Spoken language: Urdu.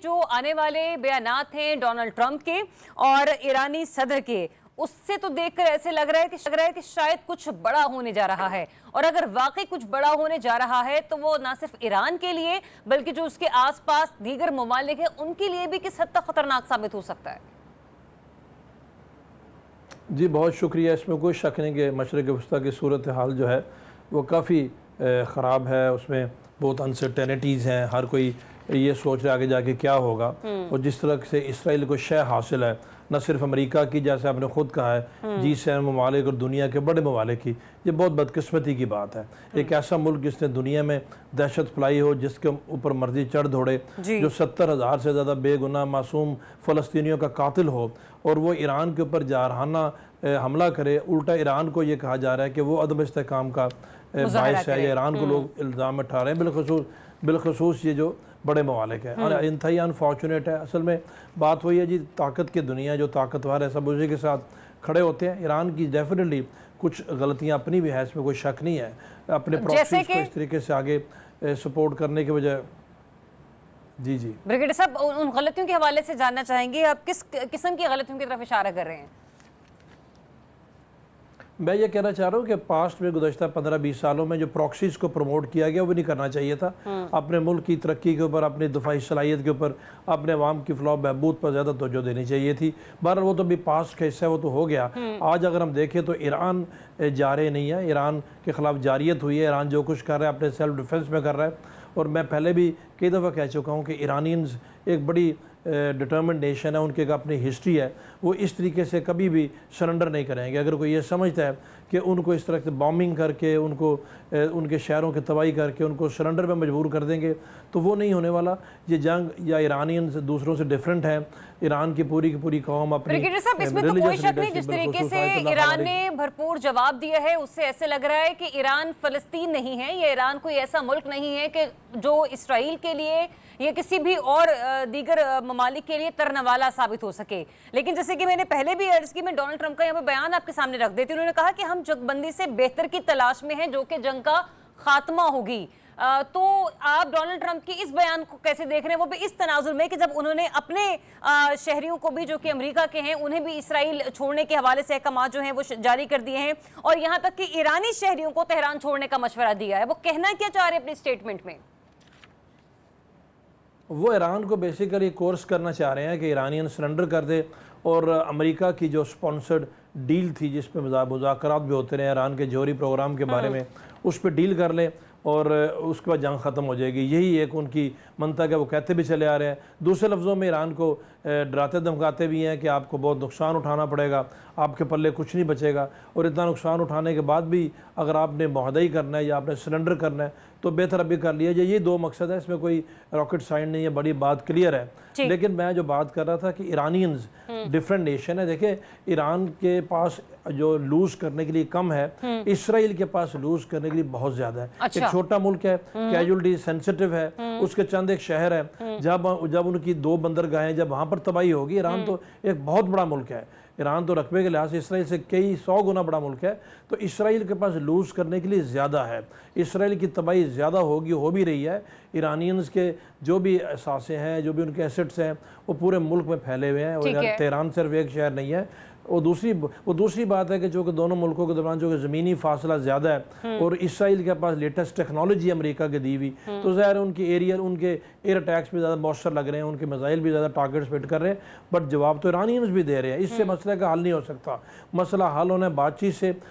جو آنے والے بیانات ہیں ڈونلڈ ٹرمپ کے اور ایرانی صدر کے، اس سے تو دیکھ کر ایسے لگ رہا ہے کہ شاید کچھ بڑا ہونے جا رہا ہے، اور اگر واقعی کچھ بڑا ہونے جا رہا ہے تو وہ نہ صرف ایران کے لیے بلکہ جو اس کے آس پاس دیگر ممالک ہیں ان کے لیے بھی کس حد تک خطرناک ثابت ہو سکتا ہے؟ جی بہت شکریہ. اس میں کوئی شک نہیں کہ مشرق وسطیٰ کی صورتحال جو ہے وہ کافی خراب ہے. اس میں بہت انسرٹینٹیز ہیں. ہر کوئی یہ سوچ رہا ہے آگے جا کے کیا ہوگا. اور جس طرح سے اسرائیل کو شے حاصل ہے نہ صرف امریکہ کی، جیسے آپ نے خود کہا ہے، G7 ممالک اور دنیا کے بڑے ممالک کی، یہ بہت بدقسمتی کی بات ہے. ایک ایسا ملک جس نے دنیا میں دہشت پھیلائی ہو، جس کے اوپر مرضی چڑھ دوڑے، جو 70,000 سے زیادہ بے گناہ معصوم فلسطینیوں کا قاتل ہو، اور وہ ایران کے اوپر جارحانہ حملہ کرے. الٹا ایران کو یہ کہا جا رہا ہے کہ وہ عدم استحکام کا باعث ہے، یا ایران کو لوگ الزام اٹھا رہے ہیں، بالخصوص یہ جو بڑے ممالک ہیں. اور انتہائی انفارچونیٹ ہے. اصل میں بات وہی ہے جی، طاقت کی دنیا جو طاقتور ہے سب اسی کے ساتھ کھڑے ہوتے ہیں. ایران کی ڈیفینیٹلی کچھ غلطیاں اپنی بھی ہیں، اس میں کوئی شک نہیں ہے. اپنے پراکسیز کو اس طریقے سے آگے سپورٹ کرنے کے بجائے. جی بریگیڈیئر صاحب، ان غلطیوں کے حوالے سے جاننا چاہیں گے، آپ کس قسم کی غلطیوں کی طرف اشارہ کر رہے ہیں؟ میں یہ کہنا چاہ رہا ہوں کہ پاسٹ میں گزشتہ 15-20 سالوں میں جو پراکسیز کو پروموٹ کیا گیا وہ نہیں کرنا چاہیے تھا. اپنے ملک کی ترقی کے اوپر، اپنی دفاعی صلاحیت کے اوپر، اپنے عوام کی فلاح و بہبود پر زیادہ توجہ دینی چاہیے تھی. بہرحال وہ تو بھی پاسٹ کا حصہ ہے، وہ تو ہو گیا. آج اگر ہم دیکھیں تو ایران جارے نہیں ہے. ایران کے خلاف جاریت ہوئی ہے. ایران جو کچھ کر رہا ہے اپنے سیلف ڈیفنس میں کر رہا ہے. اور میں پہلے بھی کئی دفعہ کہہ چکا ہوں کہ ایرانینز ایک بڑی ڈٹرمنڈ نیشن ہے. ان کے اپنی ہسٹری ہے. وہ اس طریقے سے کبھی بھی سرنڈر نہیں کریں گے. اگر کوئی یہ سمجھتا ہے کہ ان کو اس طرح سے بامبنگ کر کے، ان کو ان کے شہروں کی تباہی کر کے ان کو سرنڈر میں مجبور کر دیں گے تو وہ نہیں ہونے والا. یہ جنگ یا ایرانینز دوسروں سے ڈیفرنٹ ہے. ایران کی پوری قوم اپنی بریگیڈیئر صاحب، اس میں تو کوئی شک نہیں، جس طریقے سے ایران نے بھرپور جواب دیا ہے اس سے ایسے لگ رہا ہے کہ ایران فلسطین نہیں ہے، یا ایران کوئی ایسا ملک نہیں ہے کہ جو اسرائیل کے لیے یا کسی بھی اور دیگر ممالک کے لیے ترنوالا ثابت ہو سکے. لیکن جیسے کہ میں نے پہلے بھی عرض کی، میں ڈونلڈ ٹرمپ کا یہاں پہ بیان آپ کے سامنے رکھ دیتی ہوں. انہوں نے کہا کہ ہم جنگ بندی سے بہتر کی تلاش میں ہیں جو کہ جنگ کا خاتمہ ہوگی. تو آپ ڈونلڈ ٹرمپ کی اس بیان کو کیسے دیکھ رہے ہیں، وہ بھی اس تناظر میں کہ جب انہوں نے اپنے شہریوں کو بھی جو کہ امریکہ کے ہیں انہیں بھی اسرائیل چھوڑنے کے حوالے سے احکامات جو ہیں وہ جاری کر دیے ہیں، اور یہاں تک کہ ایرانی شہریوں کو تہران چھوڑنے کا مشورہ دیا ہے. وہ کہنا کیا چاہ رہے ہیں اپنی اسٹیٹمنٹ میں؟ وہ ایران کو بیسیکلی کورس کرنا چاہ رہے ہیں کہ ایرانین سرنڈر کر دے، اور امریکہ کی جو سپانسرڈ ڈیل تھی جس پہ مذاکرات بھی ہوتے رہے ایران کے جوہری پروگرام کے بارے میں، اس پہ ڈیل کر لیں اور اس کے بعد جنگ ختم ہو جائے گی. یہی ایک ان کی منطق ہے. وہ کہتے بھی چلے آ رہے ہیں. دوسرے لفظوں میں ایران کو ڈراتے دھمکاتے بھی ہیں کہ آپ کو بہت نقصان اٹھانا پڑے گا، آپ کے پلے کچھ نہیں بچے گا. اور اتنا نقصان اٹھانے کے بعد بھی اگر آپ نے معاہدہ ہی کرنا ہے یا آپ نے سرنڈر کرنا ہے تو بہتر ابھی کر لیا جائے. یہ دو مقصد ہے. اس میں کوئی راکٹ سائنس نہیں ہے. بڑی بات کلیئر ہے. لیکن میں جو بات کر رہا تھا کہ ایرانینز ڈیفرنٹ نیشن ہے. دیکھیں، ایران کے پاس جو لوز کرنے کے لیے کم ہے، اسرائیل کے پاس لوز کرنے کے لیے بہت زیادہ ہے. ایک چھوٹا ملک ہے، کیجولٹی سینسٹیو ہے. اس کے چند ایک شہر ہے، جب ان کی 2 بندرگاہیں جب وہاں پر تباہی ہوگی. ایران تو ایک بہت بڑا ملک ہے. ایران تو رقبے کے لحاظ سے اسرائیل سے کئی 100 گنا بڑا ملک ہے. تو اسرائیل کے پاس لوز کرنے کے لیے زیادہ ہے. اسرائیل کی تباہی زیادہ ہوگی، ہو بھی رہی ہے. ایرانینز کے جو بھی اثاثے ہیں، جو بھی ان کے ایسٹس ہیں، وہ پورے ملک میں پھیلے ہوئے ہیں. اور تہران صرف ایک شہر نہیں ہے. وہ دوسری بات ہے کہ جو کہ دونوں ملکوں کے دوران جو کہ زمینی فاصلہ زیادہ ہے، اور اسرائیل کے پاس لیٹسٹ ٹیکنالوجی امریکہ کے دی ہوئی، تو ظاہر ان کے ایئر اٹیکس بھی زیادہ مؤثر لگ رہے ہیں، ان کے میزائل بھی زیادہ ٹارگٹس ہٹ کر رہے ہیں. بٹ جواب تو ایرانینز بھی دے رہے ہیں. اس سے مسئلہ کا حل نہیں ہو سکتا. مسئلہ حل ہونا ہے بات چیت سے.